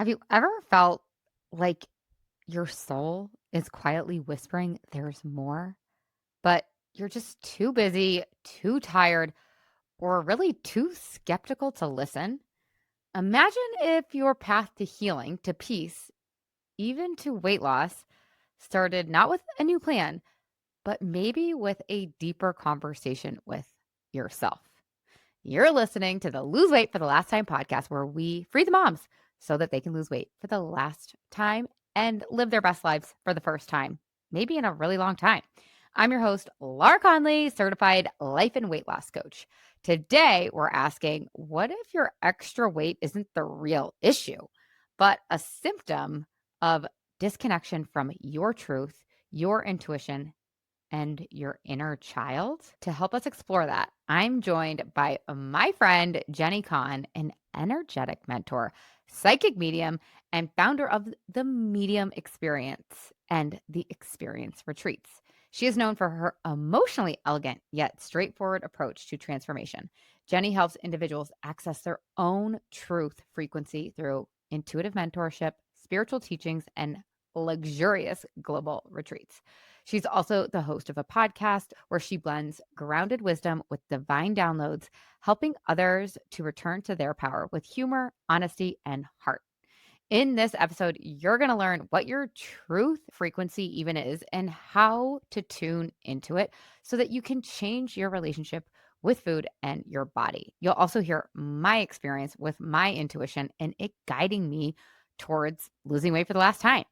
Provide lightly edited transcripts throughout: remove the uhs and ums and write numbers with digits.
Have you ever felt like your soul is quietly whispering there's more, but you're just too busy, too tired, or really too skeptical to listen? Imagine if your path to healing, to peace, even to weight loss, started not with a new plan, but maybe with a deeper conversation with yourself. You're listening to the Lose Weight for the Last Time podcast, where we free the moms so that they can lose weight for the last time and live their best lives for the first time, maybe in a really long time. I'm your host, Laura Conley, certified life and weight loss coach. Today, we're asking, what if your extra weight isn't the real issue, but a symptom of disconnection from your truth, your intuition, and your inner child? To help us explore that, I'm joined by my friend, Jenni Conn, an energetic mentor, psychic medium, and founder of the Medium Experience and the Experience Retreats. She is known for her emotionally elegant yet straightforward approach to transformation. Jenni helps individuals access their own truth frequency through intuitive mentorship, spiritual teachings, and luxurious global retreats. She's also the host of a podcast where she blends grounded wisdom with divine downloads, helping others to return to their power with humor, honesty, and heart. In this episode, you're going to learn what your truth frequency even is and how to tune into it so that you can change your relationship with food and your body. You'll also hear my experience with my intuition and it guiding me towards losing weight for the last time.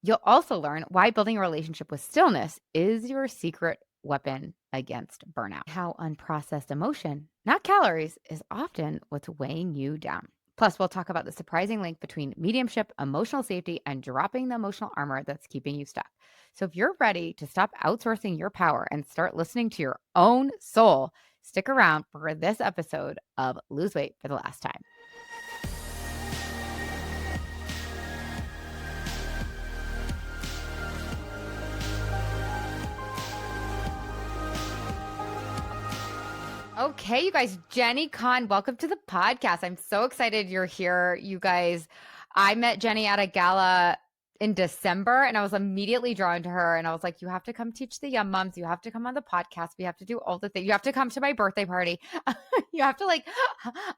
You'll also learn why building a relationship with stillness is your secret weapon against burnout. How unprocessed emotion, not calories, is often what's weighing you down. Plus, we'll talk about the surprising link between mediumship, emotional safety, and dropping the emotional armor that's keeping you stuck. So, if you're ready to stop outsourcing your power and start listening to your own soul, stick around for this episode of Lose Weight for the Last Time. Okay, you guys, Jenni Conn, welcome to the podcast. I'm so excited you're here, you guys. I met Jenni at a gala in December and I was immediately drawn to her. And I was like, you have to come teach the Yum Mums. You have to come on the podcast. We have to do all the things. You have to come to my birthday party. You have to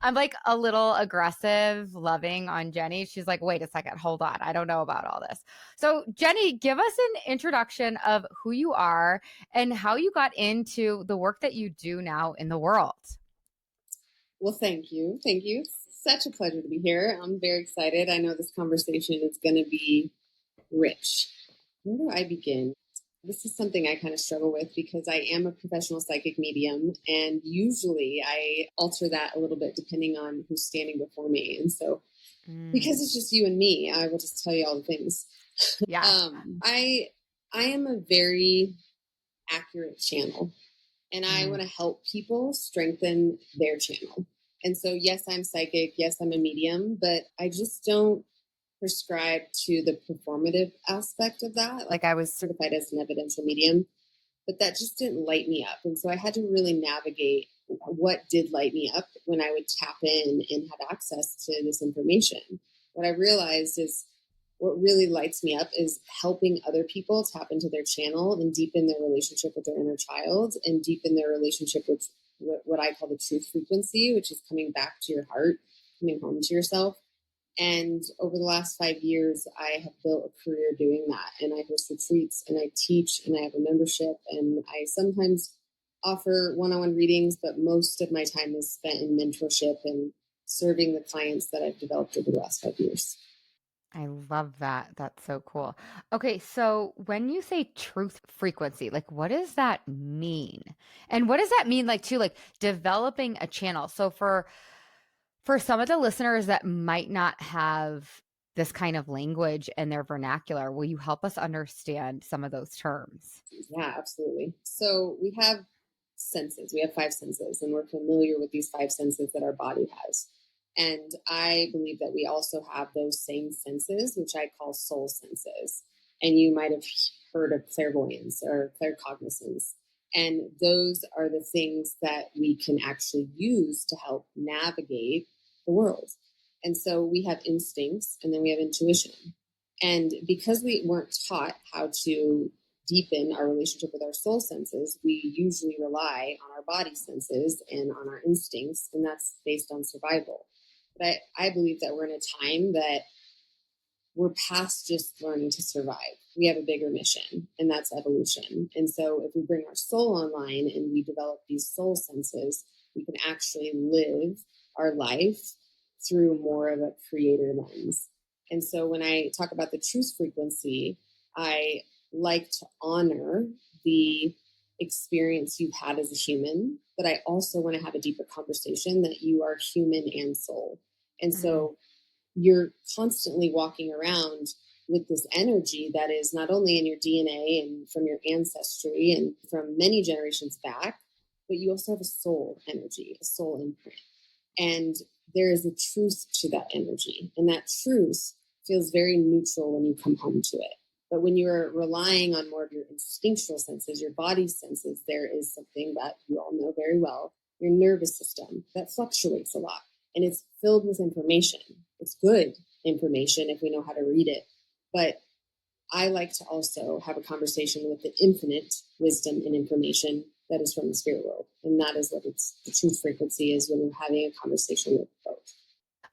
I'm like a little aggressive, loving on Jenni. She's like, wait a second, hold on. I don't know about all this. So, Jenni, give us an introduction of who you are and how you got into the work that you do now in the world. Well, thank you. Thank you. Such a pleasure to be here. I'm very excited. I know this conversation is going to be rich. Where do I begin? This is something I kind of struggle with because I am a professional psychic medium, and usually I alter that a little bit depending on who's standing before me. And so, because it's just you and me, I will just tell you all the things. Yeah. I am a very accurate channel, and I want to help people strengthen their channel. And so, yes, I'm psychic. Yes, I'm a medium, but I just don't prescribe to the performative aspect of that. Like, I was certified as an evidential medium, but that just didn't light me up. And so I had to really navigate what did light me up when I would tap in and have access to this information. What I realized is what really lights me up is helping other people tap into their channel and deepen their relationship with their inner child and deepen their relationship with what I call the truth frequency, which is coming back to your heart, coming home to yourself. And over the last 5 years, I have built a career doing that. And I host retreats and I teach and I have a membership and I sometimes offer one-on-one readings, but most of my time is spent in mentorship and serving the clients that I've developed over the last 5 years. I love that. That's so cool. Okay, so when you say truth frequency, like what does that mean? And what does that mean like developing a channel? So for some of the listeners that might not have this kind of language in their vernacular, will you help us understand some of those terms? Yeah, absolutely. So we have senses. We have 5 senses, and we're familiar with these 5 senses that our body has. And I believe that we also have those same senses, which I call soul senses. And you might have heard of clairvoyance or claircognizance. And those are the things that we can actually use to help navigate the world. And so we have instincts and then we have intuition. And because we weren't taught how to deepen our relationship with our soul senses, we usually rely on our body senses and on our instincts, and that's based on survival. But I believe that we're in a time that we're past just learning to survive. We have a bigger mission, and that's evolution. And so, if we bring our soul online and we develop these soul senses, we can actually live our life through more of a creator lens. And so, when I talk about the truth frequency, I like to honor the experience you've had as a human, but I also want to have a deeper conversation that you are human and soul. And Mm. so, you're constantly walking around with this energy that is not only in your DNA and from your ancestry and from many generations back, but you also have a soul energy, a soul imprint. And there is a truth to that energy. And that truth feels very neutral when you come home to it. But when you're relying on more of your instinctual senses, your body senses, there is something that you all know very well, your nervous system, that fluctuates a lot. And it's filled with information. It's good information if we know how to read it. But I like to also have a conversation with the infinite wisdom and information that is from the spirit world. And that is what the truth frequency is when you're having a conversation with both.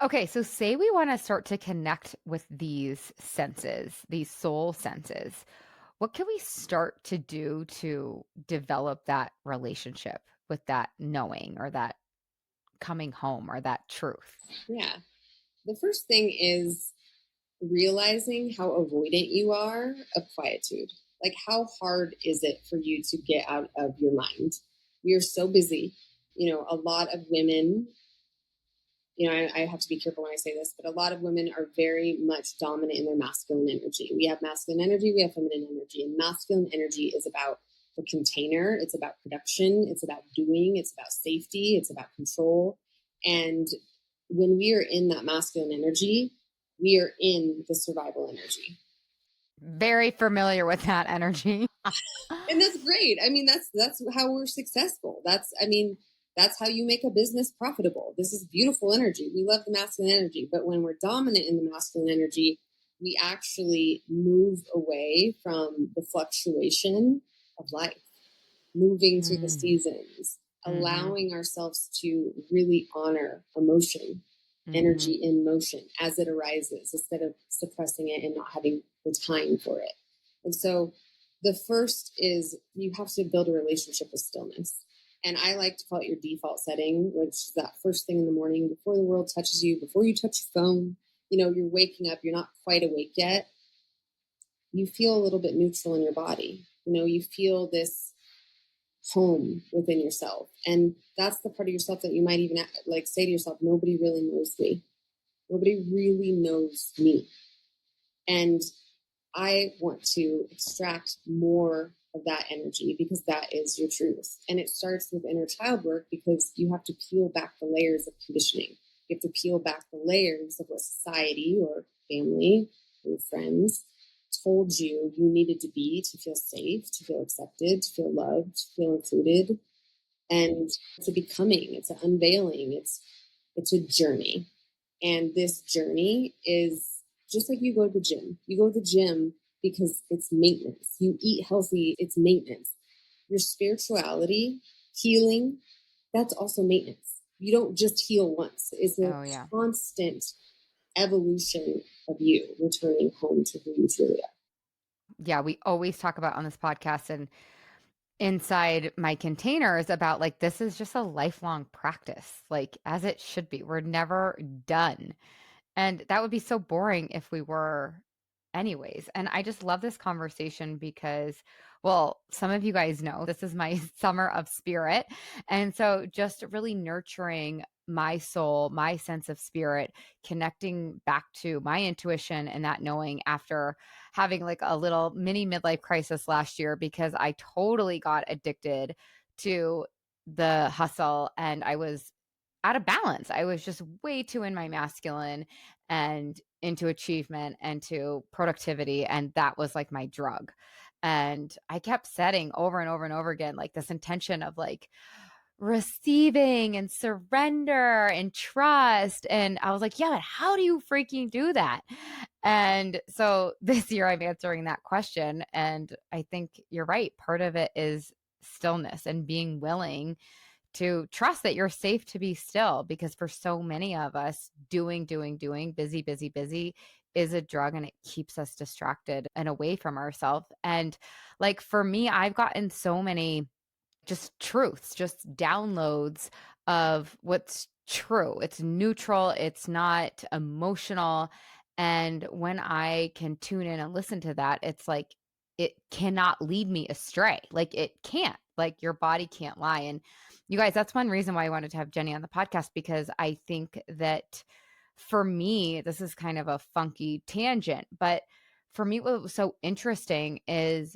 Okay, so say we want to start to connect with these senses, these soul senses. What can we start to do to develop that relationship with that knowing or that coming home or that truth? Yeah. The first thing is realizing how avoidant you are of quietude. Like, how hard is it for you to get out of your mind? We are so busy. A lot of women, I have to be careful when I say this, but a lot of women are very much dominant in their masculine energy. We have masculine energy, we have feminine energy, and masculine energy is about the container, it's about production, it's about doing, it's about safety, it's about control. And when we are in that masculine energy, we are in the survival energy. Very familiar with that energy. And that's great. I mean, that's how we're successful. That's how you make a business profitable. This is beautiful energy. We love the masculine energy, but when we're dominant in the masculine energy, we actually move away from the fluctuation of life, moving through the Mm, seasons, mhm, allowing ourselves to really honor emotion, energy mhm. in motion as it arises instead of suppressing it and not having the time for it. And so the first is you have to build a relationship with stillness. And I like to call it your default setting, which is that first thing in the morning before the world touches you, before you touch your phone. You're waking up, you're not quite awake yet. You feel a little bit neutral in your body. You feel this home within yourself. And that's the part of yourself that you might even like say to yourself, nobody really knows me. Nobody really knows me. And I want to extract more of that energy because that is your truth. And it starts with inner child work because you have to peel back the layers of conditioning. You have to peel back the layers of what society or family or friends told you needed to be to feel safe, to feel accepted, to feel loved, to feel included. And it's a becoming, it's an unveiling, it's a journey. And this journey is just like you go to the gym. You go to the gym because it's maintenance. You eat healthy, it's maintenance. Your spirituality, healing, that's also maintenance. You don't just heal once. It's a Oh, yeah. constant evolution of you returning home to who you truly are. Yeah, we always talk about on this podcast and inside my containers about like this is just a lifelong practice, like as it should be. We're never done. And that would be so boring if we were anyways. And I just love this conversation because, well, some of you guys know this is my summer of spirit. And so just really nurturing my soul, my sense of spirit, connecting back to my intuition and that knowing after having like a little mini midlife crisis last year because I totally got addicted to the hustle and I was out of balance. I was just way too in my masculine and into achievement and to productivity. And that was like my drug. And I kept setting over and over and over again, like this intention of like receiving and surrender and trust. And I was like, yeah, but how do you freaking do that? And so this year I'm answering that question. And I think you're right. Part of it is stillness and being willing to trust that you're safe to be still, because for so many of us, doing, busy, busy, busy is a drug, and it keeps us distracted and away from ourselves. And like for me, I've gotten so many just truths, just downloads of what's true. It's neutral, it's not emotional. And when I can tune in and listen to that, it's like it cannot lead me astray. Like it can't. Like your body can't lie. And you guys, that's one reason why I wanted to have Jenni on the podcast, because I think that for me, this is kind of a funky tangent, but for me, what was so interesting is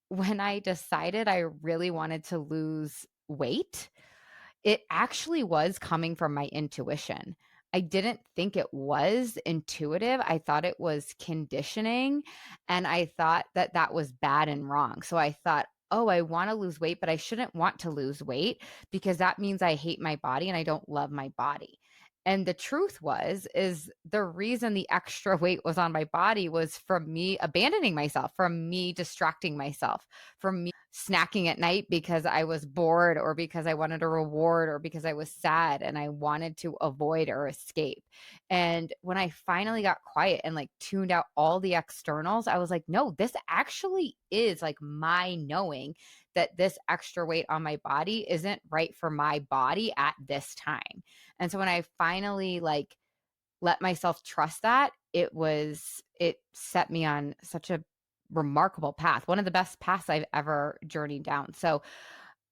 when I decided I really wanted to lose weight, it actually was coming from my intuition. I didn't think it was intuitive. I thought it was conditioning, and I thought that that was bad and wrong. So I thought, oh, I want to lose weight, but I shouldn't want to lose weight because that means I hate my body and I don't love my body. And the truth was, is the reason the extra weight was on my body was from me abandoning myself, from me distracting myself, from me snacking at night because I was bored or because I wanted a reward or because I was sad and I wanted to avoid or escape. And when I finally got quiet and like tuned out all the externals, I was like, no, this actually is like my knowing that this extra weight on my body isn't right for my body at this time. And so when I finally like let myself trust that, it set me on such a remarkable path, one of the best paths I've ever journeyed down. So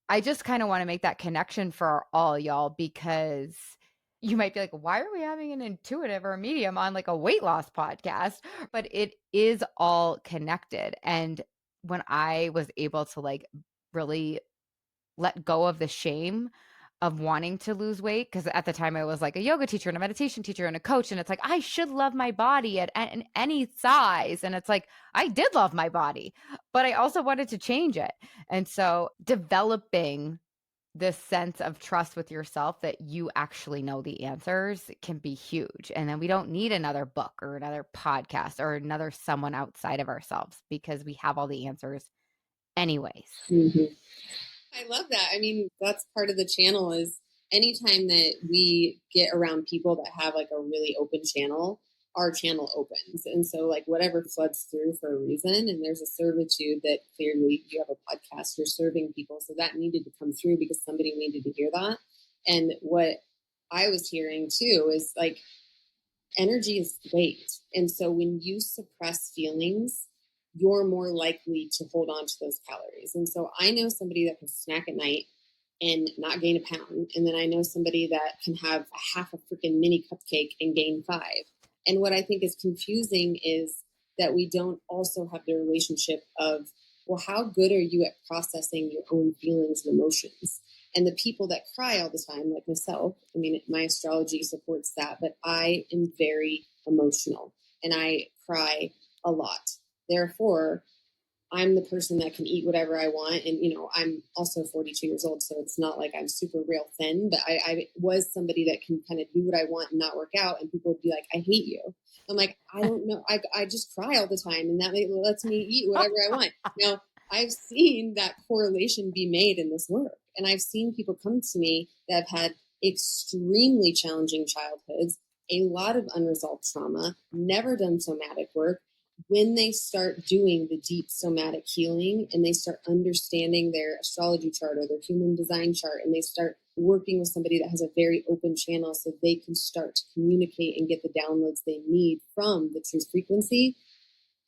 I just kind of want to make that connection for all y'all, because you might be like, why are we having an intuitive or a medium on like a weight loss podcast? But it is all connected. And when I was able to like really let go of the shame of wanting to lose weight, because at the time I was like a yoga teacher and a meditation teacher and a coach, and it's like I should love my body at any size, and it's like I did love my body, but I also wanted to change it. And so developing this sense of trust with yourself that you actually know the answers can be huge. And then we don't need another book or another podcast or another someone outside of ourselves, because we have all the answers anyways. Mm-hmm. I love that. I mean, that's part of the channel is anytime that we get around people that have like a really open channel, our channel opens. And so like whatever floods through for a reason, and there's a servitude that clearly you have a podcast, you're serving people. So that needed to come through because somebody needed to hear that. And what I was hearing too is like energy is weight. And so when you suppress feelings, you're more likely to hold on to those calories. And so I know somebody that can snack at night and not gain a pound. And then I know somebody that can have a half a freaking mini cupcake and gain 5. And what I think is confusing is that we don't also have the relationship of, well, how good are you at processing your own feelings and emotions? And the people that cry all the time, like myself, I mean, my astrology supports that, but I am very emotional and I cry a lot. Therefore, I'm the person that can eat whatever I want. And, you know, I'm also 42 years old, so it's not like I'm super real thin, but I was somebody that can kind of do what I want and not work out. And people would be like, I hate you. I'm like, I don't know. I just cry all the time, and that lets me eat whatever I want. Now, I've seen that correlation be made in this work. And I've seen people come to me that have had extremely challenging childhoods, a lot of unresolved trauma, never done somatic work. When they start doing the deep somatic healing and they start understanding their astrology chart or their human design chart, and they start working with somebody that has a very open channel so they can start to communicate and get the downloads they need from the truth frequency,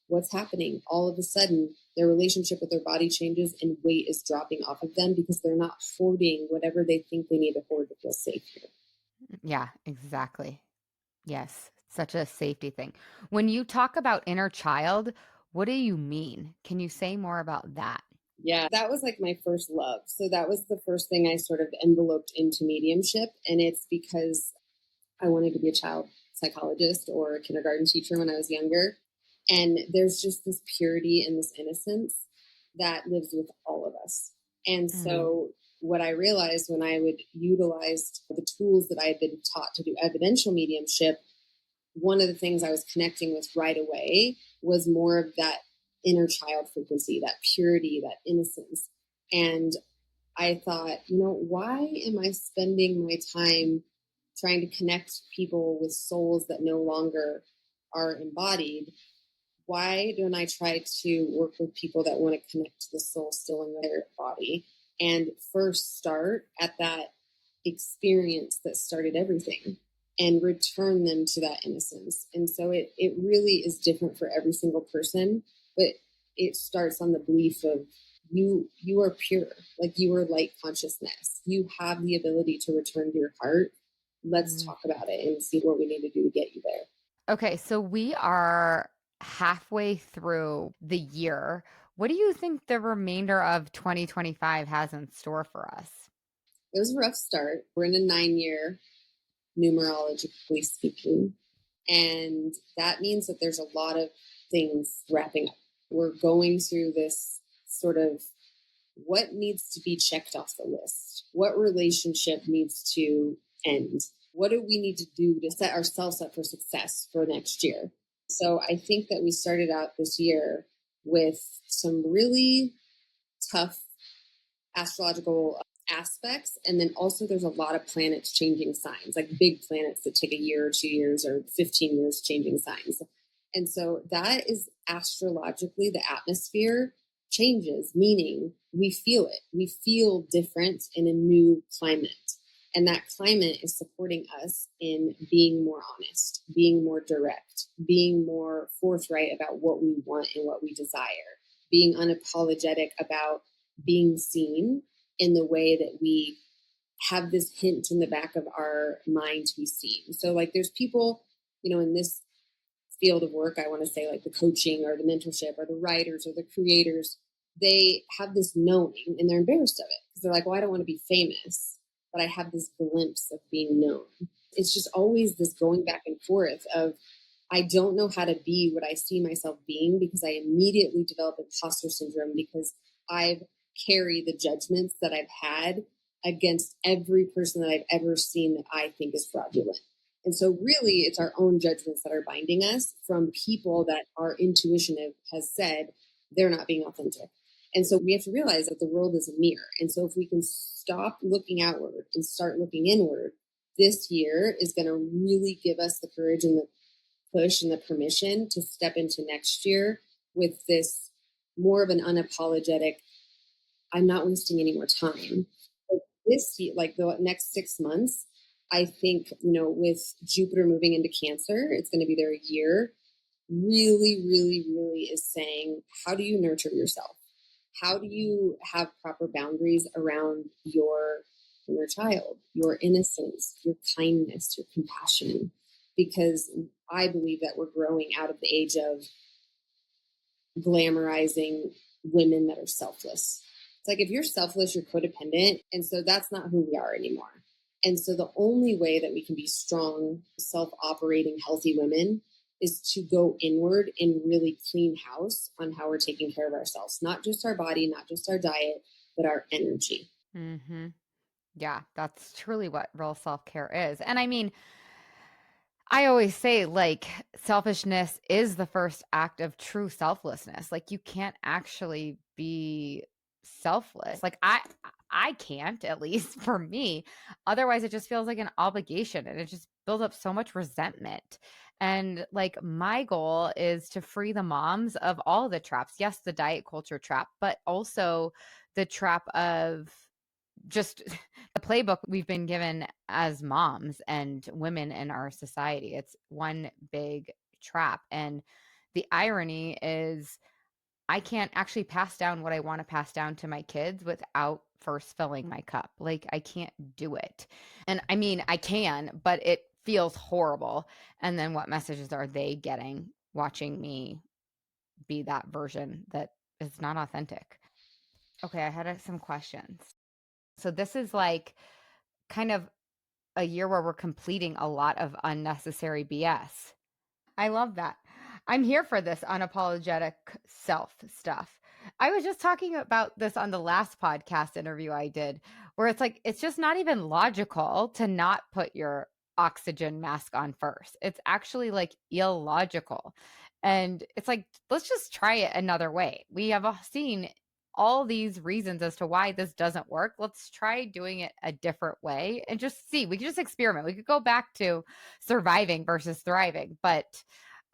what's happening? All of a sudden, their relationship with their body changes and weight is dropping off of them because they're not hoarding whatever they think they need to hoard to feel safe here. Yeah, exactly. Yes, such a safety thing. When you talk about inner child, what do you mean? Can you say more about that? Yeah, that was like my first love. So that was the first thing I sort of enveloped into mediumship. And it's because I wanted to be a child psychologist or a kindergarten teacher when I was younger. And there's just this purity and this innocence that lives with all of us. And Mm. so what I realized when I would utilize the tools that I had been taught to do evidential mediumship, one of the things I was connecting with right away was more of that inner child frequency, that purity, that innocence. And I thought, why am I spending my time trying to connect people with souls that no longer are embodied? Why don't I try to work with people that want to connect to the soul still in their body and first start at that experience that started everything and return them to that innocence? And so it really is different for every single person, but it starts on the belief of you are pure, like you are light consciousness. You have the ability to return to your heart. Let's Mm. talk about it and see what we need to do to get you there. Okay, so we are halfway through the year. What do you think the remainder of 2025 has in store for us? It was a rough start. We're in a 9 year, numerologically speaking. And that means that there's a lot of things wrapping up. We're going through this sort of what needs to be checked off the list? What relationship needs to end? What do we need to do to set ourselves up for success for next year? So I think that we started out this year with some really tough astrological aspects. And then also there's a lot of planets changing signs, like big planets that take a year or 2 years or 15 years changing signs. And so that is astrologically the atmosphere changes, meaning we feel it. We feel different in a new climate. And that climate is supporting us in being more honest, being more direct, being more forthright about what we want and what we desire, being unapologetic about being seen in the way that we have this hint in the back of our mind to be seen. So, like, there's people, in this field of work, I want to say, like the coaching or the mentorship or the writers or the creators, they have this knowing and they're embarrassed of it because they're like, well, I don't want to be famous, but I have this glimpse of being known. It's just always this going back and forth of, I don't know how to be what I see myself being because I immediately develop imposter syndrome because I've carried the judgments that I've had against every person that I've ever seen that I think is fraudulent. And so really it's our own judgments that are binding us from people that our intuition has said they're not being authentic. And so we have to realize that the world is a mirror. And so if we can stop looking outward and start looking inward, this year is going to really give us the courage and the push and the permission to step into next year with this more of an unapologetic, I'm not wasting any more time. But this, like the next 6 months, I think, with Jupiter moving into Cancer, it's going to be there a year, really, really, really is saying, how do you nurture yourself? How do you have proper boundaries around your inner child, your innocence, your kindness, your compassion? Because I believe that we're growing out of the age of glamorizing women that are selfless. It's like if you're selfless, you're codependent. And so that's not who we are anymore. And so the only way that we can be strong, self operating, healthy women is to go inward and really clean house on how we're taking care of ourselves, not just our body, not just our diet, but our energy. Hmm. Yeah, that's truly what real self care is. And I mean, I always say, like, selfishness is the first act of true selflessness. Like, you can't actually be selfless. Like, I can't, at least for me. Otherwise, it just feels like an obligation and it just builds up so much resentment. And like, my goal is to free the moms of all the traps. Yes, the diet culture trap, but also the trap of just the playbook we've been given as moms and women in our society. It's one big trap. And the irony is, I can't actually pass down what I want to pass down to my kids without first filling my cup. Like, I can't do it. And I mean, I can, but it feels horrible. And then what messages are they getting watching me be that version that is not authentic? Okay, I had some questions. So this is like kind of a year where we're completing a lot of unnecessary BS. I love that. I'm here for this unapologetic self stuff. I was just talking about this on the last podcast interview I did, where it's like, it's just not even logical to not put your oxygen mask on first. It's actually like illogical. And it's like, let's just try it another way. We have seen all these reasons as to why this doesn't work. Let's try doing it a different way and just see. We could just experiment. We could go back to surviving versus thriving. But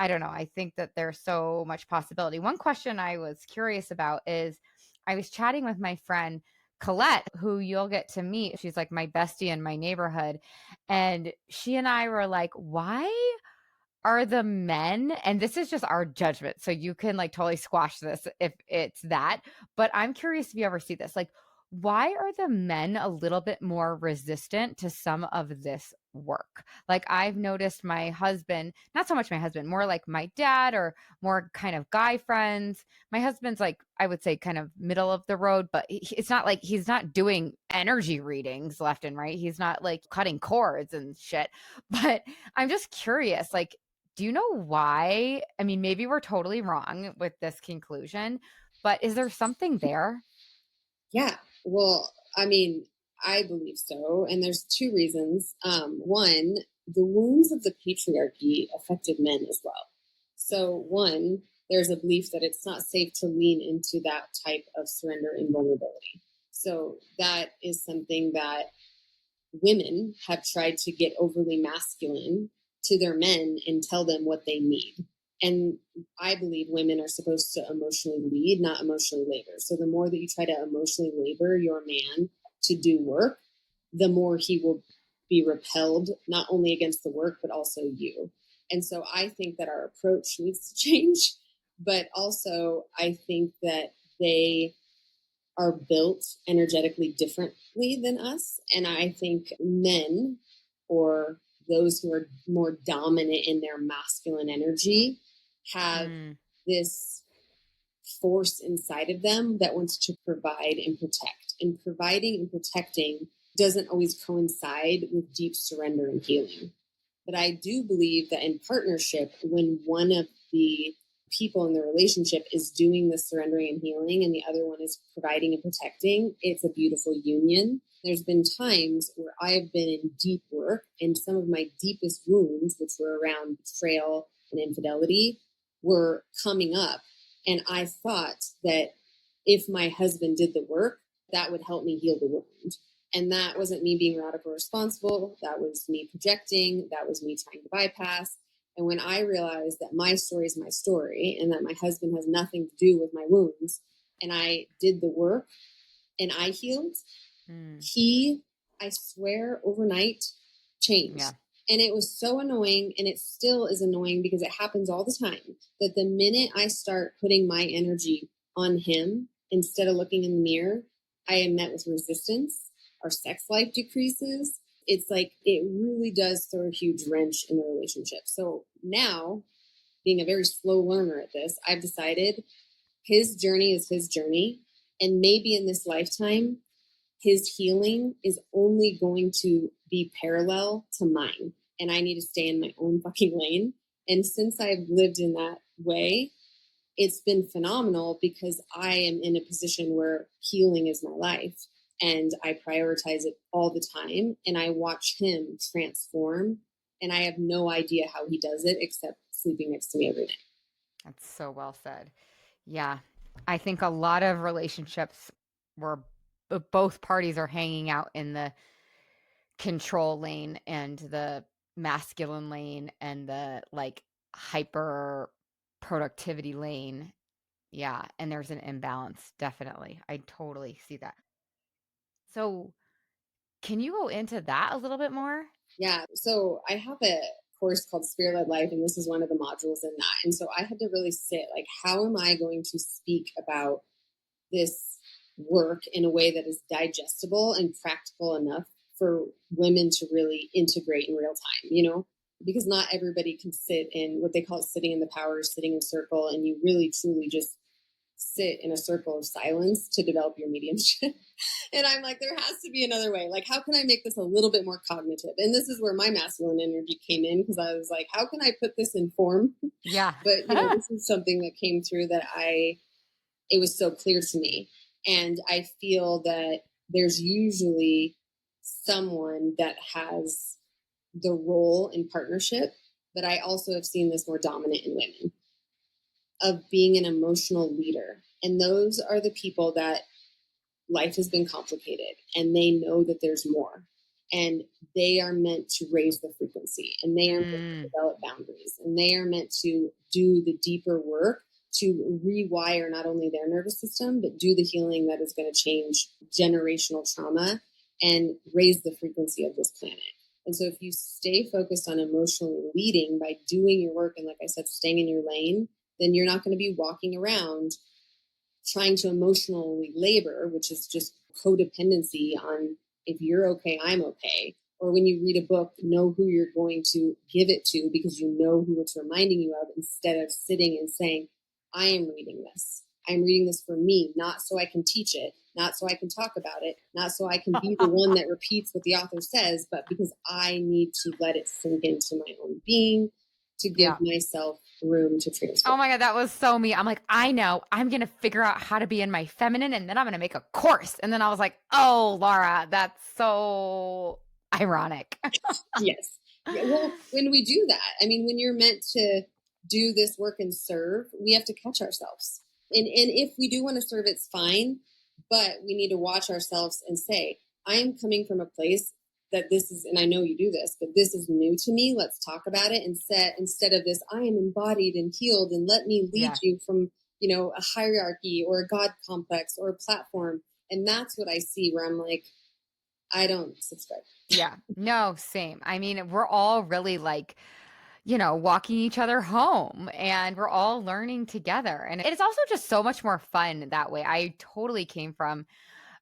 I don't know. I think that there's so much possibility. One question I was curious about is I was chatting with my friend Colette, who you'll get to meet. She's like my bestie in my neighborhood. And she and I were like, why are the men, and this is just our judgment, so you can like totally squash this if it's that, but I'm curious if you ever see this. Like, why are the men a little bit more resistant to some of this work? Like, I've noticed my husband, not so much my husband, more like my dad or more kind of guy friends. My husband's like, I would say kind of middle of the road, but it's not like he's not doing energy readings left and right. He's not like cutting cords and shit. But I'm just curious, like, do you know why? I mean, maybe we're totally wrong with this conclusion, but is there something there? Yeah. Well, I mean, I believe so. And there's two reasons. One, the wounds of the patriarchy affected men as well. So, one, there's a belief that it's not safe to lean into that type of surrender and vulnerability. So, that is something that women have tried to get overly masculine to their men and tell them what they need. And I believe women are supposed to emotionally lead, not emotionally labor. So the more that you try to emotionally labor your man to do work, the more he will be repelled, not only against the work, but also you. And so I think that our approach needs to change. But also, I think that they are built energetically differently than us. And I think men, or those who are more dominant in their masculine energy, have Mm, this force inside of them that wants to provide and protect. And providing and protecting doesn't always coincide with deep surrender and healing. But I do believe that in partnership, when one of the people in the relationship is doing the surrendering and healing and the other one is providing and protecting, it's a beautiful union. There's been times where I've been in deep work and some of my deepest wounds, which were around betrayal and infidelity, were coming up. And I thought that if my husband did the work, that would help me heal the wound. And that wasn't me being radical responsible. That was me projecting. That was me trying to bypass. And when I realized that my story is my story and that my husband has nothing to do with my wounds, and I did the work and I healed, mm, he, I swear, overnight yeah. changed. And it was so annoying, and it still is annoying because it happens all the time, that the minute I start putting my energy on him instead of looking in the mirror, I am met with resistance. Our sex life decreases. It's like it really does throw a huge wrench in the relationship. So now, being a very slow learner at this, I've decided his journey is his journey. And maybe in this lifetime, his healing is only going to be parallel to mine. And I need to stay in my own fucking lane. And since I've lived in that way, it's been phenomenal because I am in a position where healing is my life and I prioritize it all the time. And I watch him transform. And I have no idea how he does it except sleeping next to me every night. That's so well said. Yeah. I think a lot of relationships where both parties are hanging out in the control lane and the masculine lane and the like hyper productivity lane. Yeah. And there's an imbalance. Definitely. I totally see that. So, can you go into that a little bit more? Yeah. So I have a course called Spirit Led Life, and this is one of the modules in that. And so I had to really sit like, how am I going to speak about this work in a way that is digestible and practical enough for women to really integrate in real time, because not everybody can sit in what they call sitting in the power, sitting in circle, and you really truly just sit in a circle of silence to develop your mediumship. And I'm like, there has to be another way. Like, how can I make this a little bit more cognitive? And this is where my masculine energy came in, because I was like, how can I put this in form? Yeah. But, this is something that came through that I it was so clear to me. And I feel that there's usually someone that has the role in partnership, but I also have seen this more dominant in women of being an emotional leader. And those are the people that life has been complicated and they know that there's more. And they are meant to raise the frequency and they are meant to Mm, develop boundaries and they are meant to do the deeper work to rewire not only their nervous system, but do the healing that is going to change generational trauma and raise the frequency of this planet. And so if you stay focused on emotionally leading by doing your work and, like I said, staying in your lane, then you're not going to be walking around trying to emotionally labor, which is just codependency on if you're okay, I'm okay. Or when you read a book, know who you're going to give it to because you know who it's reminding you of instead of sitting and saying, I am reading this. I'm reading this for me, not so I can teach it, not so I can talk about it, not so I can be the one that repeats what the author says, but because I need to let it sink into my own being to give yeah. myself room to Oh transform. my God, that was so me. I'm like, I know. I'm going to figure out how to be in my feminine and then I'm going to make a course. And then I was like, oh, Laura, that's so ironic. Yes. Yeah. Well, when we do that, I mean, when you're meant to do this work and serve, we have to catch ourselves. And if we do want to serve, it's fine, but we need to watch ourselves and say, I'm coming from a place that this is, and I know you do this, but this is new to me. Let's talk about it and set instead of this, I am embodied and healed and let me lead Yeah. you from, a hierarchy or a God complex or a platform. And that's what I see where I'm like, I don't subscribe. Yeah. No, same. I mean, we're all really like, walking each other home and we're all learning together. And it's also just so much more fun that way. I totally came from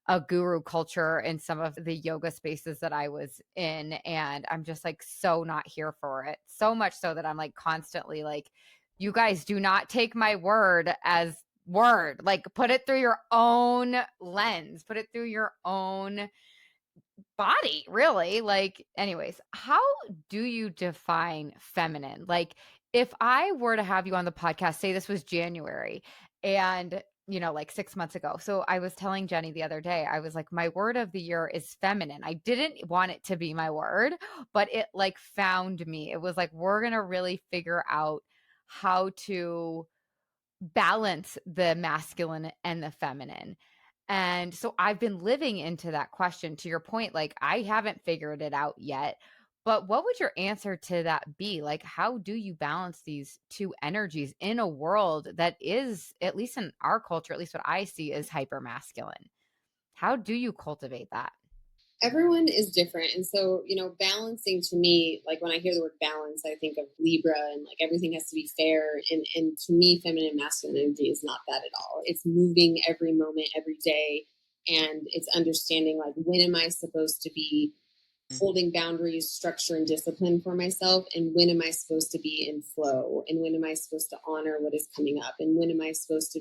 a guru culture in some of the yoga spaces that I was in. And I'm just like so not here for it. So much so that I'm like constantly like, you guys do not take my word as word. Like, put it through your own lens, put it through your own body, really. Like, anyways, how do you define feminine? Like, if I were to have you on the podcast, say this was January and like 6 months ago. So I was telling Jenni the other day, I was like, my word of the year is feminine. I didn't want it to be my word, but it like found me. It was like, we're going to really figure out how to balance the masculine and the feminine. And so I've been living into that question to your point. Like, I haven't figured it out yet. But what would your answer to that be? Like, how do you balance these two energies in a world that is, at least in our culture, at least what I see, is hyper masculine? How do you cultivate that? Everyone is different. And so, balancing to me, like when I hear the word balance, I think of Libra and like everything has to be fair. And to me, feminine and masculine energy is not that at all. It's moving every moment, every day. And it's understanding like when am I supposed to be holding boundaries, structure, and discipline for myself? And when am I supposed to be in flow? And when am I supposed to honor what is coming up? And when am I supposed to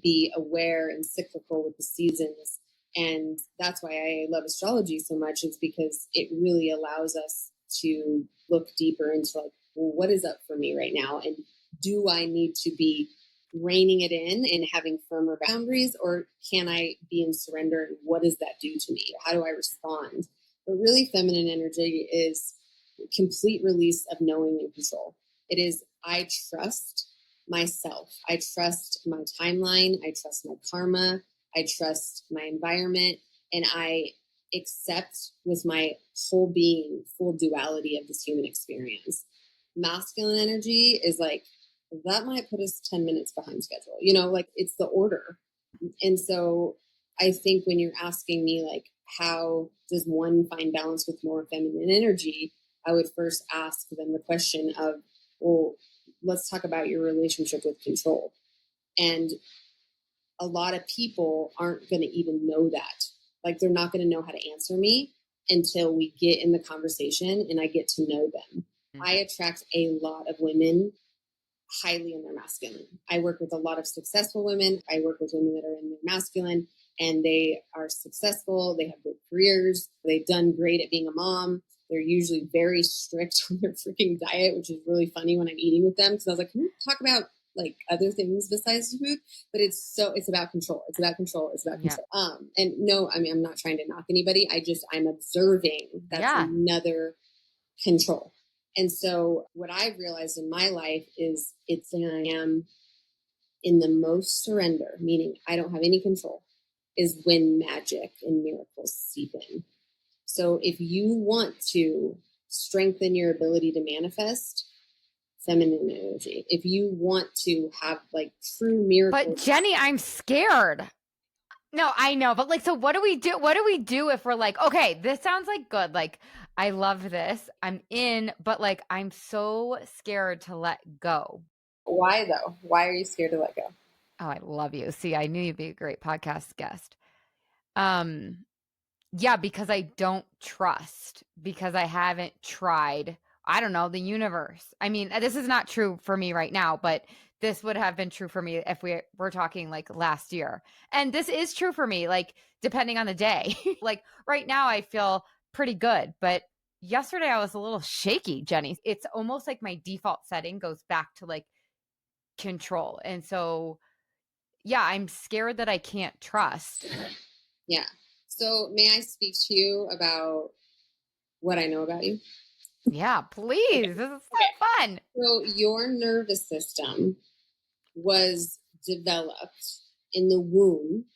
be aware and cyclical with the seasons? And that's why I love astrology so much, is because it really allows us to look deeper into like, well, what is up for me right now? And do I need to be reining it in and having firmer boundaries, or can I be in surrender? And what does that do to me? How do I respond? But really, feminine energy is complete release of knowing and control. It is, I trust myself. I trust my timeline. I trust my karma. I trust my environment. And I accept with my whole being full duality of this human experience. Masculine energy is like, that might put us 10 minutes behind schedule. Like it's the order. And so I think when you're asking me, like, how does one find balance with more feminine energy? I would first ask them the question of, well, let's talk about your relationship with control. And a lot of people aren't going to even know that. Like, they're not going to know how to answer me until we get in the conversation and I get to know them. I attract a lot of women highly in their masculine. I work with a lot of successful women. I work with women that are in their masculine and they are successful. They have great careers. They've done great at being a mom. They're usually very strict on their freaking diet, which is really funny when I'm eating with them. Because I was like, can we talk about like other things besides food, but it's about control. It's about control. It's about Yeah. control. And no, I mean, I'm not trying to knock anybody. I'm observing that's Yeah. another control. And so what I've realized in my life is it's when I am in the most surrender, meaning I don't have any control, is when magic and miracles seep in. So if you want to strengthen your ability to manifest, feminine energy. If you want to have like true But miracles. Jenni, I'm scared. No, I know, but like, so what do we do? What do we do if we're like, okay, this sounds like good. Like, I love this. I'm in, but like, I'm so scared to let go. Why though? Why are you scared to let go? Oh, I love you. See, I knew you'd be a great podcast guest. Um, yeah, because I don't trust, because I haven't tried, I don't know, the universe. I mean, this is not true for me right now, but this would have been true for me if we were talking like last year. And this is true for me, like depending on the day. Like right now, I feel pretty good, but yesterday I was a little shaky, Jenni. It's almost like my default setting goes back to like control. And so, yeah, I'm scared that I can't trust. Yeah. So may I speak to you about what I know about you? Yeah, please. This is so fun. So your nervous system was developed in the womb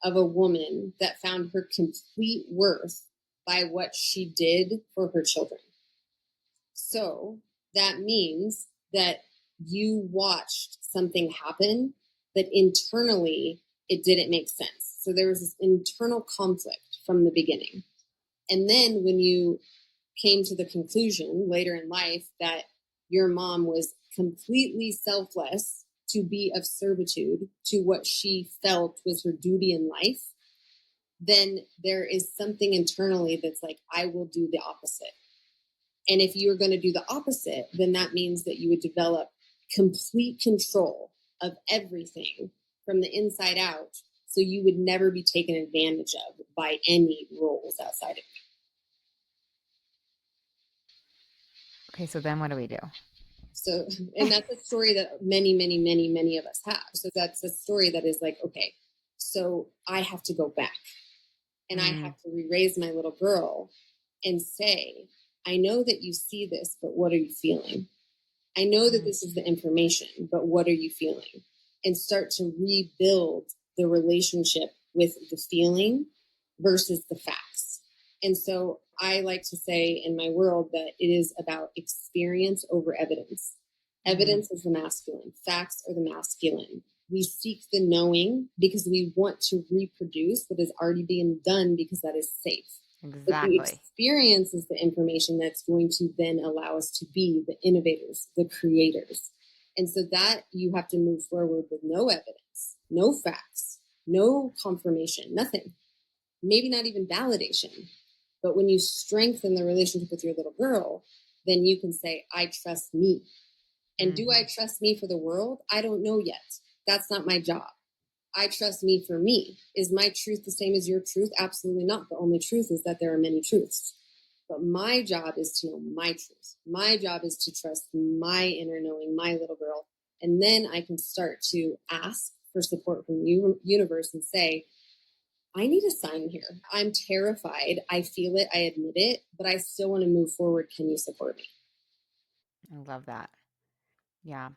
of a woman that found her complete worth by what she did for her children. So that means that you watched something happen, but internally it didn't make sense. So there was this internal conflict from the beginning. And then when you came to the conclusion later in life that your mom was completely selfless to be of servitude to what she felt was her duty in life, then there is something internally that's like, I will do the opposite. And if you're going to do the opposite, then that means that you would develop complete control of everything from the inside out. So you would never be taken advantage of by any roles outside of you. Okay, so then what do we do? So, and that's a story that many, many, many, many of us have. So that's a story that is like, okay, so I have to go back and I have to re-raise my little girl and say, I know that you see this, but what are you feeling? I know that this is the information, but what are you feeling? And start to rebuild the relationship with the feeling versus the facts. And so I like to say in my world that it is about experience over evidence. Evidence is the masculine. Facts are the masculine. We seek the knowing because we want to reproduce what is already being done because that is safe. But the Exactly. experience is the information that's going to then allow us to be the innovators, the creators. And so that you have to move forward with no evidence, no facts, no confirmation, nothing, maybe not even validation. But when you strengthen the relationship with your little girl, then you can say, I trust me. And do I trust me for the world? I don't know yet. That's not my job. I trust me for me. Is my truth the same as your truth? Absolutely not. The only truth is that there are many truths. But my job is to know my truth. My job is to trust my inner knowing, my little girl. And then I can start to ask for support from the universe and say, I need a sign here. I'm terrified. I feel it. I admit it, but I still want to move forward. Can you support me? I love that. Yeah.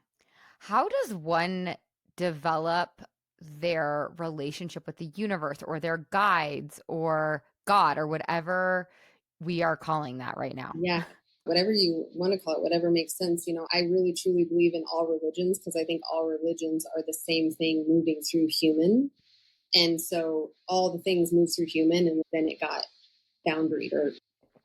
How does one develop their relationship with the universe or their guides or God or whatever we are calling that right now? Yeah. Whatever you want to call it, whatever makes sense. You know, I really truly believe in all religions because I think all religions are the same thing moving through human. And so all the things move through human and then it got boundaried or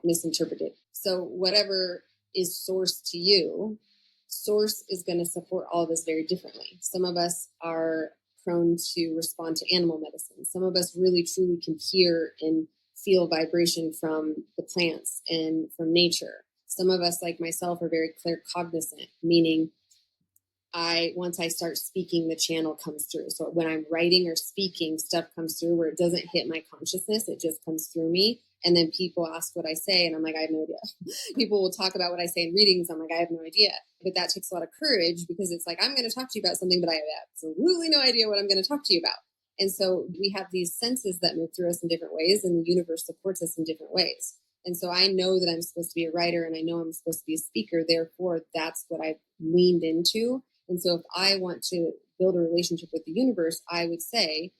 misinterpreted. So whatever is source to you, source is going to support all of us very differently. Some of us are prone to respond to animal medicine. Some of us really truly can hear and feel vibration from the plants and from nature. Some of us, like myself, are very claircognizant, meaning once I start speaking, the channel comes through. So when I'm writing or speaking, stuff comes through where it doesn't hit my consciousness, it just comes through me. And then people ask what I say, and I'm like, I have no idea. People will talk about what I say in readings. I'm like, I have no idea. But that takes a lot of courage because it's like, I'm going to talk to you about something, but I have absolutely no idea what I'm going to talk to you about. And so we have these senses that move through us in different ways, and the universe supports us in different ways. And so I know that I'm supposed to be a writer, and I know I'm supposed to be a speaker. Therefore, that's what I've leaned into. And so if I want to build a relationship with the universe, I would say,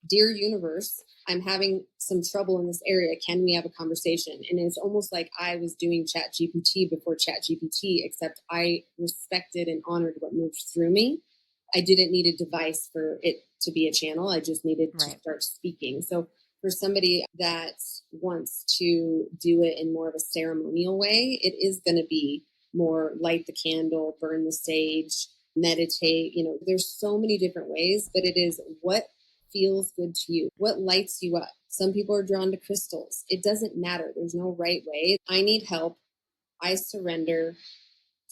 dear universe, I'm having some trouble in this area. Can we have a conversation? And it's almost like I was doing Chat GPT before Chat GPT, except I respected and honored what moved through me. I didn't need a device for it to be a channel. I just needed to Right. start speaking. So for somebody that wants to do it in more of a ceremonial way, it is going to be more light the candle, burn the sage, meditate. There's so many different ways, but it is what feels good to you, what lights you up. Some people are drawn to crystals. It doesn't matter. There's no right way. I need help. I surrender.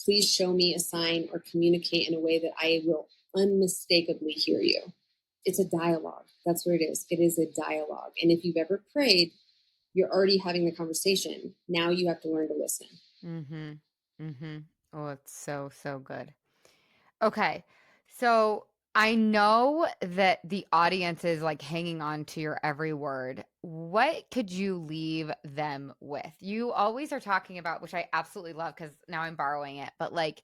Please show me a sign or communicate in a way that I will unmistakably hear you. It's a dialogue. That's what it is. It is a dialogue. And if you've ever prayed, you're already having the conversation. Now you have to learn to listen. Mm-hmm. Mm-hmm. Oh, it's so, so good. Okay. So I know that the audience is like hanging on to your every word. What could you leave them with? You always are talking about, which I absolutely love because now I'm borrowing it, but like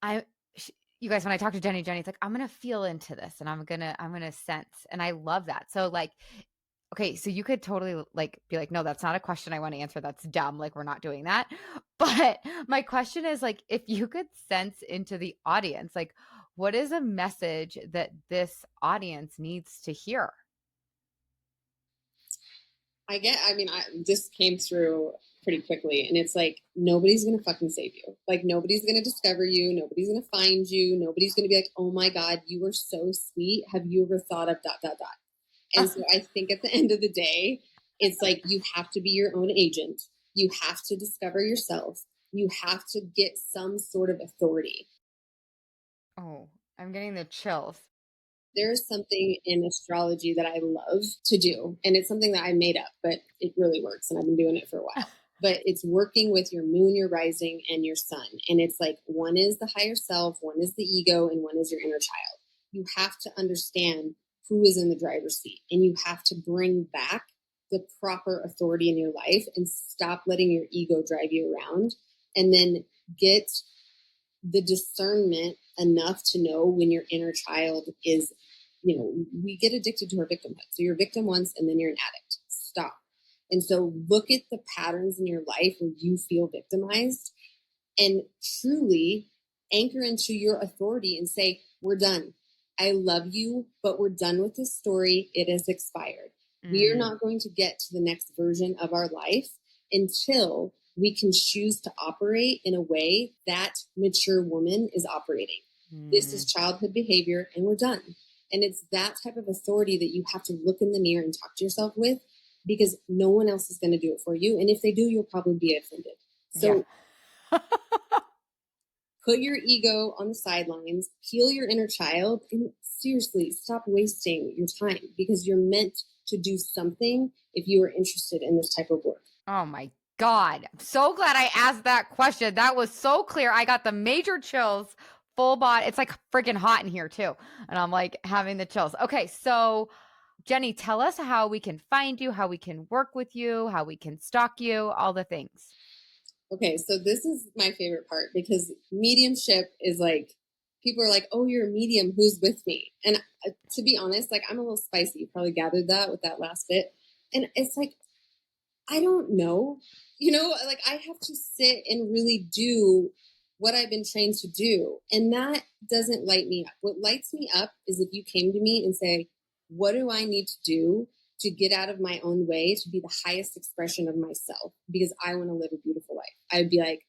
I sh you guys, when I talk to Jenny's like, "I'm gonna feel into this and I'm gonna sense." And I love that. So like, okay, so you could totally like be like, "No, that's not a question I want to answer. That's dumb. Like we're not doing that." But my question is like, if you could sense into the audience, like what is a message that this audience needs to hear? This came through pretty quickly, and it's like, nobody's gonna fucking save you. Like, nobody's gonna discover you. Nobody's gonna find you. Nobody's gonna be like, oh my God, you were so sweet. Have you ever thought of dot, dot, dot? And so I think at the end of the day, it's like, you have to be your own agent. You have to discover yourself. You have to get some sort of authority. Oh, I'm getting the chills. There's something in astrology that I love to do, and it's something that I made up, but it really works, and I've been doing it for a while. But it's working with your moon, your rising, and your sun. And it's like, one is the higher self, one is the ego, and one is your inner child. You have to understand who is in the driver's seat, and you have to bring back the proper authority in your life and stop letting your ego drive you around, and then get the discernment enough to know when your inner child is, we get addicted to our victimhood. So you're a victim once and then you're an addict. Stop. And so look at the patterns in your life where you feel victimized and truly anchor into your authority and say, we're done. I love you, but we're done with this story. It has expired. We are Mm, not going to get to the next version of our life until we can choose to operate in a way that mature woman is operating. This is mm. childhood behavior, and we're done. And it's that type of authority that you have to look in the mirror and talk to yourself with, because no one else is going to do it for you. And if they do, you'll probably be offended. Yeah. So put your ego on the sidelines, heal your inner child, and seriously, stop wasting your time, because you're meant to do something if you are interested in this type of work. Oh my God. I'm so glad I asked that question. That was so clear. I got the major chills, full body. It's like freaking hot in here too. And I'm like having the chills. Okay. So, Jenni, tell us how we can find you, how we can work with you, how we can stalk you, all the things. Okay, so this is my favorite part, because mediumship is like, people are like, oh, you're a medium, who's with me? And to be honest, like, I'm a little spicy. You probably gathered that with that last bit. And it's like, I don't know. Like, I have to sit and really do what I've been trained to do. And that doesn't light me up. What lights me up is if you came to me and say, what do I need to do to get out of my own way to be the highest expression of myself? Because I want to live a beautiful life. I'd be like,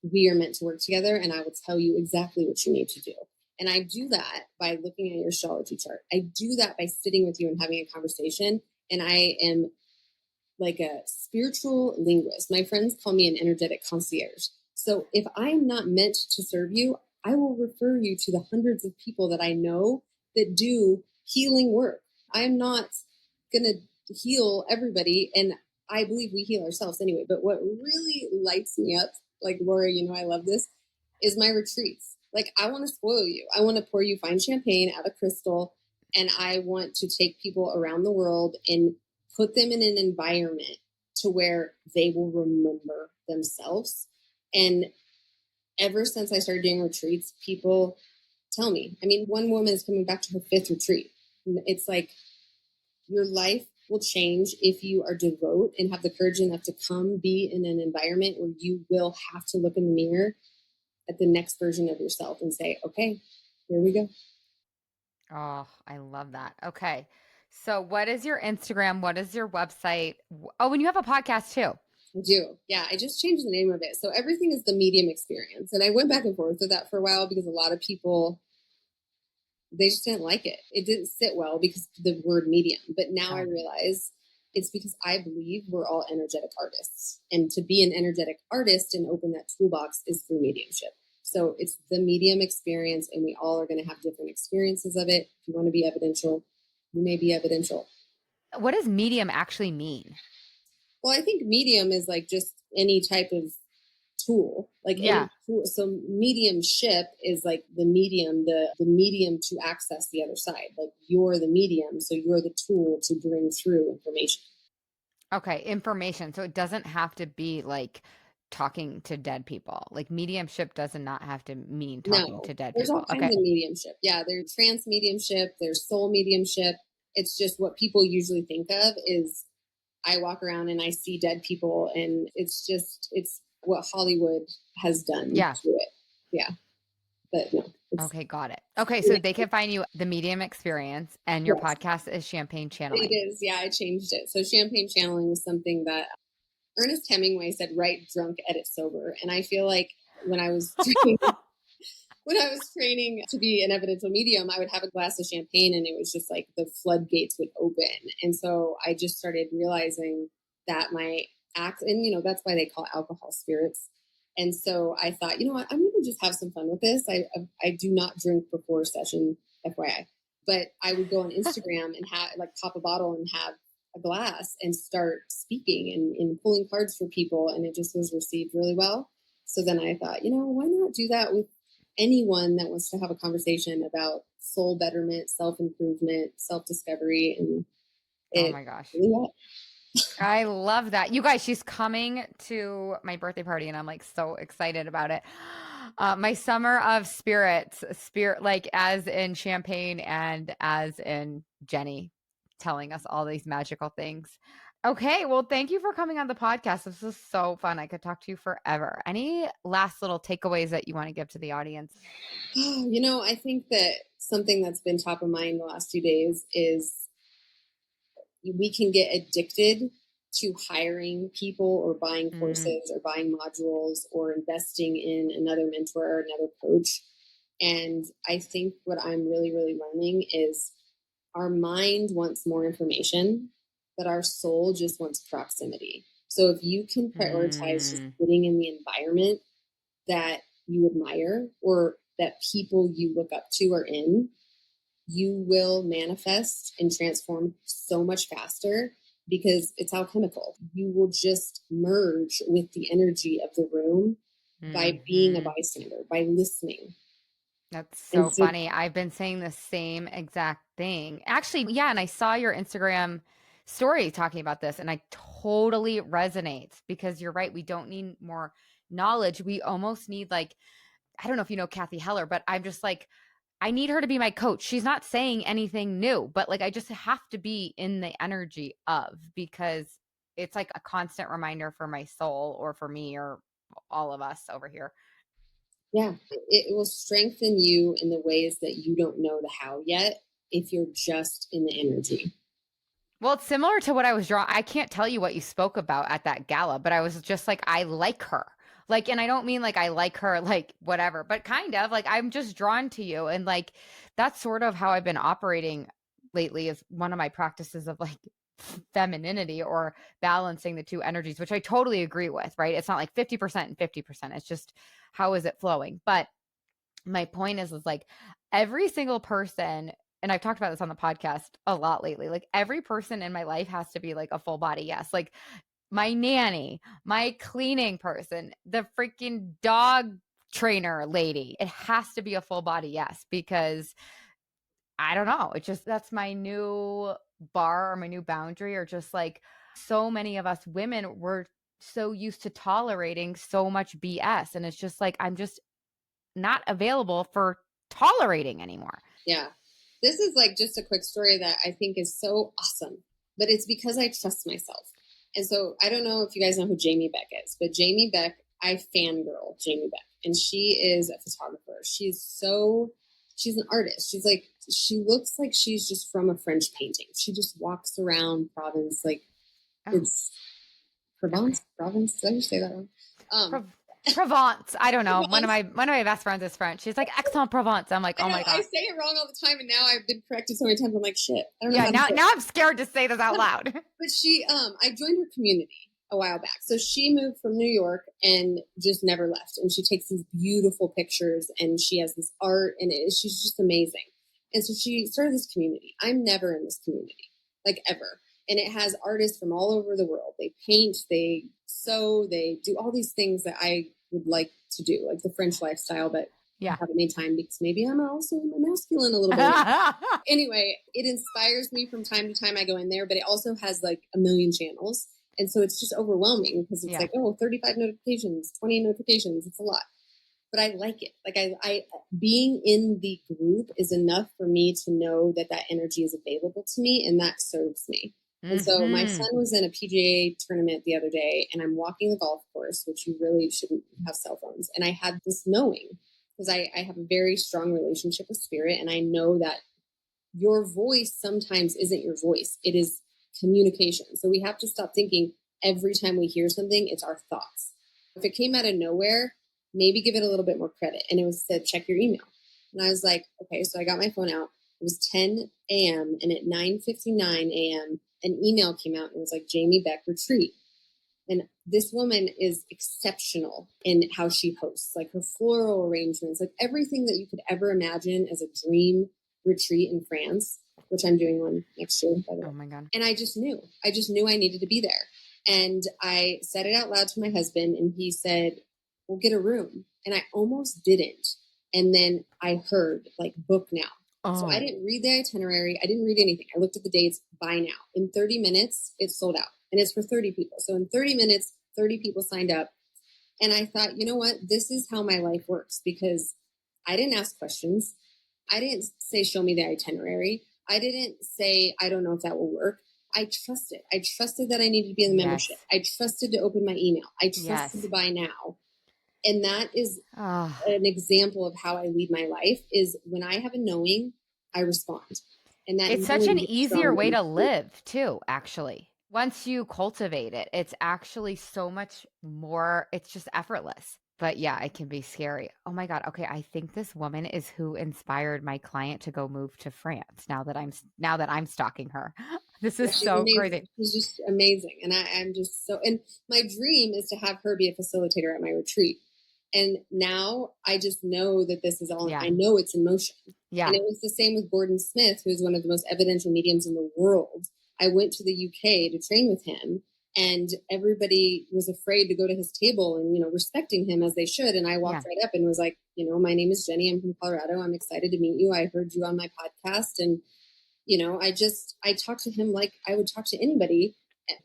we are meant to work together, and I will tell you exactly what you need to do. And I do that by looking at your astrology chart. I do that by sitting with you and having a conversation. And I am like a spiritual linguist. My friends call me an energetic concierge. So if I'm not meant to serve you, I will refer you to the hundreds of people that I know that do healing work. I'm not going to heal everybody. And I believe we heal ourselves anyway. But what really lights me up, like Laura, I love this, is my retreats. Like, I want to spoil you. I want to pour you fine champagne out of crystal, and I want to take people around the world and put them in an environment to where they will remember themselves. And ever since I started doing retreats, people tell me. I mean, one woman is coming back to her fifth retreat. It's like your life will change if you are devout and have the courage enough to come be in an environment where you will have to look in the mirror at the next version of yourself and say, okay, here we go. Oh, I love that. Okay. So what is your Instagram? What is your website? Oh, and you have a podcast too. I do. Yeah, I just changed the name of it. So everything is the medium experience. And I went back and forth with that for a while because a lot of people, they just didn't like it. It didn't sit well because of the word medium. But now I Oh, realize it's because I believe we're all energetic artists. And to be an energetic artist and open that toolbox is through mediumship. So it's the medium experience, and we all are going to have different experiences of it. If you want to be evidential, you may be evidential. what does medium actually mean? Well, I think medium is like just any type of tool, like any Yeah. tool. So mediumship is like the medium, the medium to access the other side. Like, you're the medium, so you're the tool to bring through information. Okay. Information. So it doesn't have to be like talking to dead people. Like mediumship does not have to mean talking No, to dead there's all people. kinds Okay. of mediumship. Yeah, there's trance mediumship, there's soul mediumship. It's just what people usually think of is I walk around and I see dead people, and it's what Hollywood has done Yeah. to it. Yeah, but no, it's Okay. Got it. Okay. So they can find you the medium experience and your yes, podcast is champagne it channeling. is. Yeah, I changed it. So champagne channeling was something that Ernest Hemingway said, "Write drunk, edit sober," and I feel like when I was when I was training to be an evidential medium, I would have a glass of champagne and it was just like the floodgates would open. And so I just started realizing that my act, and that's why they call alcohol spirits. And so I thought, you know what, I'm going to just have some fun with this. I do not drink before a session, FYI, but I would go on Instagram and have like pop a bottle and have a glass and start speaking and pulling cards for people. And it just was received really well. So then I thought, why not do that with anyone that wants to have a conversation about soul betterment, self improvement, self discovery, and Oh it my gosh. really what? I love that. You guys, she's coming to my birthday party and I'm like so excited about it. My summer of spirits, spirit like as in champagne and as in Jenni telling us all these magical things. Okay, well, thank you for coming on the podcast. This was so fun. I could talk to you forever. Any last little takeaways that you want to give to the audience? I think that something that's been top of mind the last few days is we can get addicted to hiring people or buying Mm, courses or buying modules or investing in another mentor or another coach. And I think what I'm really, really learning is our mind wants more information, but our soul just wants proximity. So if you can prioritize just mm, sitting in the environment that you admire or that people you look up to are in, you will manifest and transform so much faster because it's alchemical. You will just merge with the energy of the room by being a mhm. bystander, by listening. That's And so so, funny. I've been saying the same exact thing. Actually, yeah, and I saw your Instagram story talking about this, and I totally resonates because you're right. We don't need more knowledge. We almost need like, I don't know if you know Kathy Heller, but I'm just like, I need her to be my coach. She's not saying anything new, but like I just have to be in the energy of because it's like a constant reminder for my soul or for me or all of us over here. yeah, it will strengthen you in the ways that you don't know the how yet if you're just in the energy. Well, it's similar to what I was drawing. I can't tell you what you spoke about at that gala, but I was just like, I like her. Like, and I don't mean like I like her, like whatever, but kind of like I'm just drawn to you. And like that's sort of how I've been operating lately is one of my practices of like femininity or balancing the two energies, which I totally agree with, right? It's not like 50% and 50%. It's just how is it flowing? But my point is like every single person, and I've talked about this on the podcast a lot lately, like every person in my life has to be like a full body yes. Like my nanny, my cleaning person, the freaking dog trainer lady. It has to be a full body yes, because I don't know. It just that's my new bar or my new boundary, or just like so many of us women were so used to tolerating so much BS. And it's just like I'm just not available for tolerating anymore. Yeah. This is like just a quick story that I think is so awesome, but it's because I trust myself. And so I don't know if you guys know who Jamie Beck is, but Jamie Beck, I fangirl Jamie Beck, and she is a photographer. She's an artist. She looks like she's just from a French painting. She just walks around Provence, like Oh, it's Provence, okay. Provence. Did I just say that wrong? Provence. I don't know. One of Provence. my best friends is French. She's like Aix-en-Provence. I'm like, I oh know my I God. say it wrong all the time, and now I've been corrected so many times. I'm like, shit, I don't know Yeah, how to now say it. now I'm scared to say this out loud. But I joined her community a while back. So she moved from New York and just never left. And she takes these beautiful pictures, and she has this art, and she's just amazing. And so she started this community. I'm never in this community, like ever. And it has artists from all over the world. They paint, they sew, they do all these things that I would like to do, like the French lifestyle, but I Yeah. haven't made time because maybe I'm also masculine a little bit. Anyway, it inspires me from time to time. I go in there, but it also has like a million channels. And so it's just overwhelming because it's Yeah. like, 35 notifications, 20 notifications. It's a lot, but I like it. Like I being in the group is enough for me to know that that energy is available to me, and that serves me. And so my son was in a PGA tournament the other day, and I'm walking the golf course, which you really shouldn't have cell phones. And I had this knowing, because I have a very strong relationship with spirit, and I know that your voice sometimes isn't your voice. It is communication. So we have to stop thinking every time we hear something, it's our thoughts. If it came out of nowhere, maybe give it a little bit more credit. And it was said, check your email. And I was like, okay, so I got my phone out. It was 10 a.m. and at 9:59 a.m., an email came out and it was like Jamie Beck retreat. And this woman is exceptional in how she hosts, like her floral arrangements, like everything that you could ever imagine as a dream retreat in France, which I'm doing one next year, by the way. Oh my God. And I just knew I needed to be there. And I said it out loud to my husband, and he said, we'll get a room. And I almost didn't. And then I heard, like, book now. Oh. So I didn't read the itinerary. I didn't read anything. I looked at the dates, buy now. In 30 minutes, it's sold out. And it's for 30 people. So in 30 minutes, 30 people signed up. And I thought, you know what? This is how my life works, because I didn't ask questions. I didn't say, show me the itinerary. I didn't say, I don't know if that will work. I trusted. I trusted that I needed to be in the membership. I trusted to open my email. I trusted to buy now. And that is an example of how I lead my life, is when I have a knowing, I respond. And that it's such an easier way to live too, actually. Once you cultivate it, it's actually so much more, it's just effortless. But yeah, it can be scary. Oh my God. Okay, I think this woman is who inspired my client to go move to France. Now that I'm stalking her. This is so amazing. crazy. She's just amazing. And I'm just so, and my dream is to have her be a facilitator at my retreat. And now I just know that this is all, I know it's in motion. Yeah. And it was the same with Gordon Smith, who's one of the most evidential mediums in the world. I went to the UK to train with him, and everybody was afraid to go to his table and, respecting him as they should. And I walked right up and was like, my name is Jenni. I'm from Colorado. I'm excited to meet you. I heard you on my podcast. And, I talked to him like I would talk to anybody.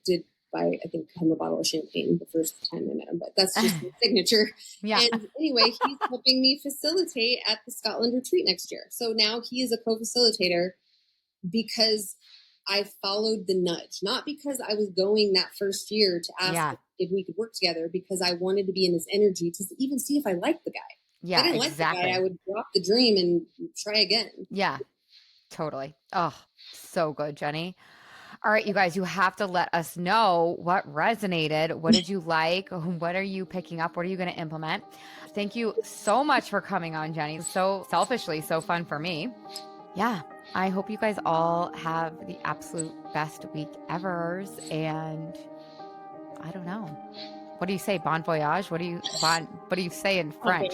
Did buy, I think, him a bottle of champagne the first time I met him, but that's just his signature. Yeah. And anyway, he's helping me facilitate at the Scotland retreat next year. So now he is a co-facilitator because I followed the nudge, not because I was going that first year to ask if we could work together, because I wanted to be in his energy to even see if I liked the guy. Yeah, if I didn't like the guy, I would drop the dream and try again. Yeah, totally. Oh, so good, Jenni. All right, you guys, you have to let us know what resonated. What did you like? What are you picking up? What are you going to implement? Thank you so much for coming on, Jenni. So selfishly, so fun for me. Yeah, I hope you guys all have the absolute best week ever. And I don't know. What do you say? Bon voyage? What do you say in French?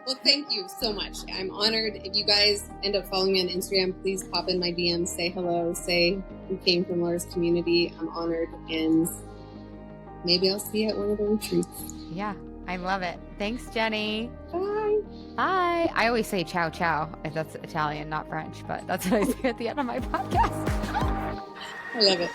Well, thank you so much. I'm honored. If you guys end up following me on Instagram, please pop in my DMs, say hello, say you came from Laura's community. I'm honored. And maybe I'll see you at one of the retreats. Yeah, I love it. Thanks, Jenni. Bye. Bye. I always say ciao, ciao. If that's Italian, not French, but that's what I say at the end of my podcast. I love it.